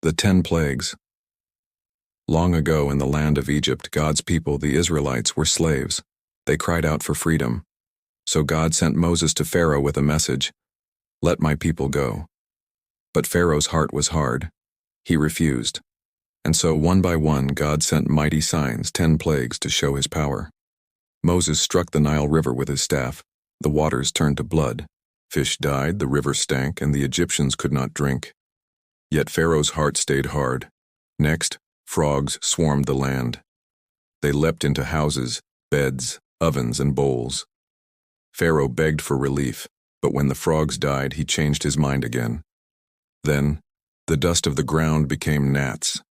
The 10 Plagues. Long ago in the land of Egypt, God's people, the Israelites, were slaves. They cried out for freedom. So God sent Moses to Pharaoh with a message, "Let my people go." But Pharaoh's heart was hard. He refused. And so one by one God sent mighty signs, 10 plagues, to show his power. Moses struck the Nile River with his staff. The waters turned to blood. Fish died, the river stank, and the Egyptians could not drink. Yet Pharaoh's heart stayed hard. Next, frogs swarmed the land. They leapt into houses, beds, ovens, and bowls. Pharaoh begged for relief, but when the frogs died, he changed his mind again. Then, the dust of the ground became gnats.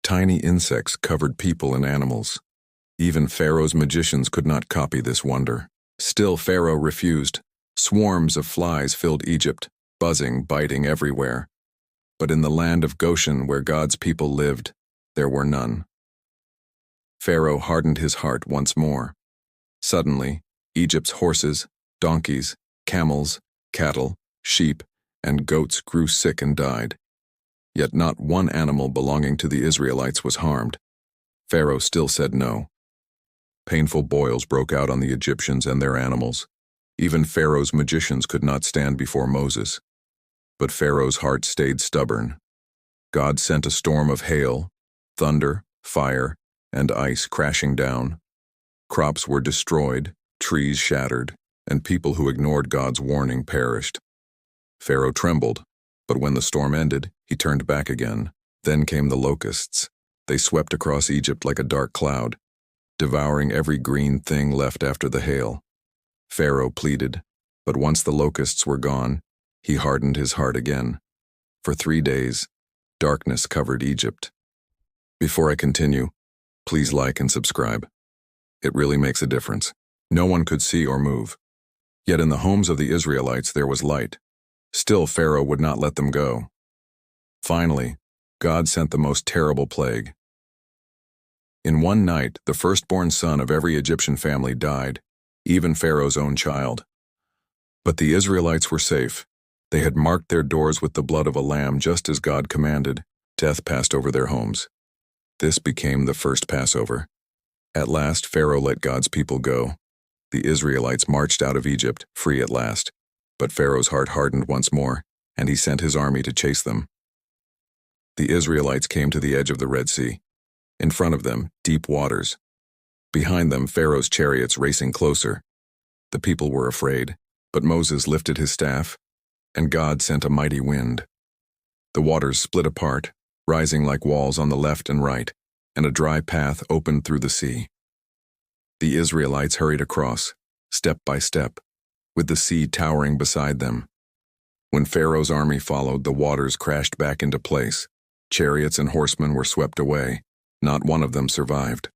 Tiny insects covered people and animals. Even Pharaoh's magicians could not copy this wonder. Still Pharaoh refused. Swarms of flies filled Egypt, buzzing, biting everywhere. But in the land of Goshen, where God's people lived, there were none. Pharaoh hardened his heart once more. Suddenly, Egypt's horses, donkeys, camels, cattle, sheep, and goats grew sick and died. Yet not one animal belonging to the Israelites was harmed. Pharaoh still said no. Painful boils broke out on the Egyptians and their animals. Even Pharaoh's magicians could not stand before Moses. But Pharaoh's heart stayed stubborn. God sent a storm of hail, thunder, fire, and ice crashing down. Crops were destroyed, trees shattered, and people who ignored God's warning perished. Pharaoh trembled, but when the storm ended, he turned back again. Then came the locusts. They swept across Egypt like a dark cloud, devouring every green thing left after the hail. Pharaoh pleaded, but once the locusts were gone, he hardened his heart again. For 3 days, darkness covered Egypt. Before I continue, please like and subscribe. It really makes a difference. No one could see or move. Yet in the homes of the Israelites there was light. Still Pharaoh would not let them go. Finally, God sent the most terrible plague. In one night, the firstborn son of every Egyptian family died, even Pharaoh's own child. But the Israelites were safe. They had marked their doors with the blood of a lamb just as God commanded. Death passed over their homes. This became the first Passover. At last, Pharaoh let God's people go. The Israelites marched out of Egypt, free at last. But Pharaoh's heart hardened once more, and he sent his army to chase them. The Israelites came to the edge of the Red Sea. In front of them, deep waters. Behind them, Pharaoh's chariots racing closer. The people were afraid, but Moses lifted his staff, and God sent a mighty wind. The waters split apart, rising like walls on the left and right, and a dry path opened through the sea. The Israelites hurried across, step by step, with the sea towering beside them. When Pharaoh's army followed, the waters crashed back into place. Chariots and horsemen were swept away. Not one of them survived.